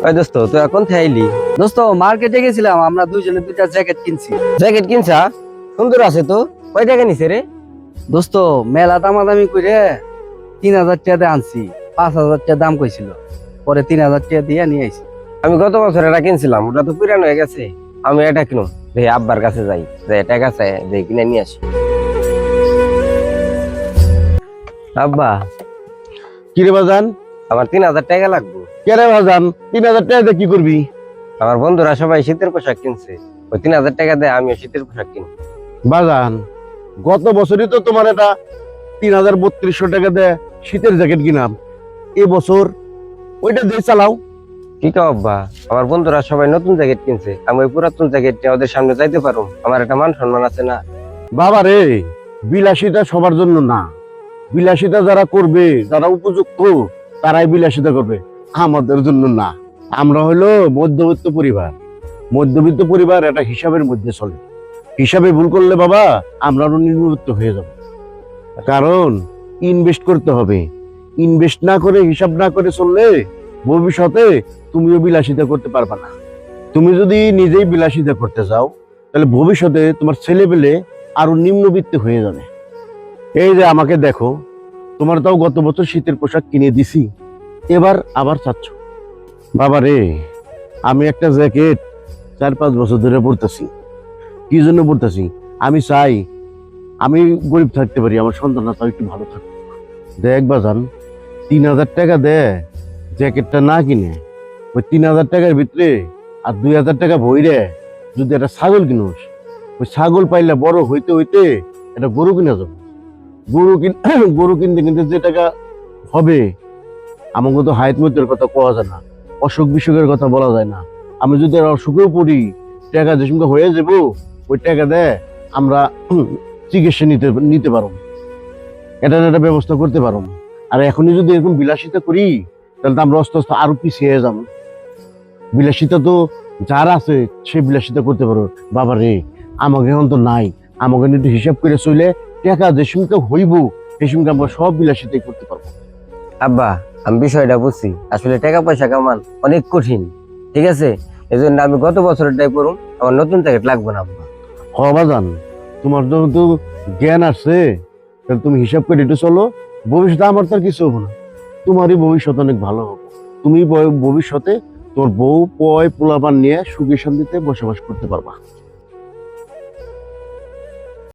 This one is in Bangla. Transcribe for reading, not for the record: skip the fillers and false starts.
ওই দোস্ত তুই এখন থাইলি? দোস্ত মার্কেটে গেছিলাম, আমরা দুইজনে দুইটা জ্যাকেট কিনছি। জ্যাকেট কিনছা? সুন্দর আছে তো। কয় টাকা নিছে রে? দোস্ত মেলা দামাদামি করে 3,000 টাকা দিয়ে আনছি। 5,000 টাকা দাম কইছিল, পরে 3,000 টাকা দিয়ে নিয়ে আইছি। আমি গত বছর এটা কিনছিলাম, ওটা তো পুরানো হয়ে গেছে। আমি এটা কিনুম, দেখি আব্বার কাছে যাই, যাই টাকা চাই, দেখি কিনে নিয়ে আসি। আব্বা, কিরে বাজান? আমার 3,000 টাকা লাগবে। কেরে বাজান, 3,000 টাকা দিয়ে কি করবি? আমার বন্ধুরা সবাই শীতের পোশাক কিনছে, ওই 3,000 টাকা দিয়ে আমিও শীতের পোশাক কিনি। বাজান, গত বছরই তো তোমার এটা 3,3200 টাকা দিয়ে শীতের জ্যাকেট কিনাম। এবছর ওইটা দিয়ে চালাও। কি কও আব্বা, আমার বন্ধুরা সবাই নতুন জ্যাকেট কিনছে, আমি ওই পুরাতন জ্যাকেট নিয়ে ওদের সামনে যাইতে পারো? আমার একটা মান সম্মান আছে না? বাবা রে, বিলাসিতা সবার জন্য না। বিলাসিতা যারা করবে, যারা উপযুক্ত, তারাই বিলাসিতা করবে, আমাদের জন্য না। আমরা হলো মধ্যবিত্ত পরিবার। মধ্যবিত্ত পরিবার এটা হিসাবের মধ্যে চলে। হিসাবে ভুল করলে বাবা আমরা আরো নিম্নবিত্ত হয়ে যাব। কারণ ইনভেস্ট করতে হবে। ইনভেস্ট না করে, হিসাব না করে চললে ভবিষ্যতে তুমিও বিলাসিতা করতে পারবে না। তুমি যদি নিজেই বিলাসিতা করতে যাও, তাহলে ভবিষ্যতে তোমার ছেলে পেলে আরো নিম্নবিত্ত হয়ে যাবে। এই যে আমাকে দেখো, তোমার তাও গত বছর শীতের পোশাক কিনে দিছি, এবার আবার চাচ্ছ। বাবা রে, আমি একটা জ্যাকেট 4-5 বছর ধরে পরতেছি। কি জন্য পরতেছি? আমি চাই আমি গরিব থাকতে পারি, আমার সন্তানরা তাও একটু ভালো থাকবে। দেখ বাজান, 3,000 টাকা দে জ্যাকেটটা না কিনে, ওই 3,000 টাকার ভিতরে আর 2,000 টাকা ভইরে যদি একটা ছাগল কিনোস, ওই ছাগল পাইলে বড় হইতে হইতে একটা গরু কিনা যাবে। গরু কিনতে কিনতে যে টাকা হবে, আমাকে তো হায়াত মৃত্যুর কথা কোয়া যায় না, অসুখ বিসুখের কথা বলা যায় না। আমি যদি আর অসুখেও পড়ি, টাকা যে সঙ্গে হয়ে যাবো, ওই টাকা দেয় আমরা চিকিৎসা নিতে পারো, এটা একটা ব্যবস্থা করতে পারো। আর এখনই যদি এরকম বিলাসিতা করি, তাহলে তো আমরা আস্তে আস্তে আরো পিছিয়ে যাবো। বিলাসিতা তো যার আছে সে বিলাসিতা করতে পারো। বাবা রে, আমাকে এখন তো নাই। আমাকে একটু হিসাব করে চলে টাকা যে সঙ্গে হইব, সেই সঙ্গে আমরা সব বিলাসিতাই করতে পারবো। আব্বা, আমি বিষয়টা বুঝছি, আসলে টাকা পয়সা কামান অনেক কঠিন, ঠিক আছে? এই জন্য আমি গত বছরটাই করুম, আমার নতুন জ্যাকেট লাগবে না আব্বা। বাজান, তোমার যেহেতু জ্ঞান আসছে, তাহলে তুমি হিসাব করে একটু চলো। ভবিষ্যতে আমার তো আর কিছু হবো না, তোমারই ভবিষ্যৎ অনেক ভালো হবে। তুমি ভবিষ্যতে তোর বউ পোলাপান নিয়ে সুখে শান্তিতে বসবাস করতে পারবা।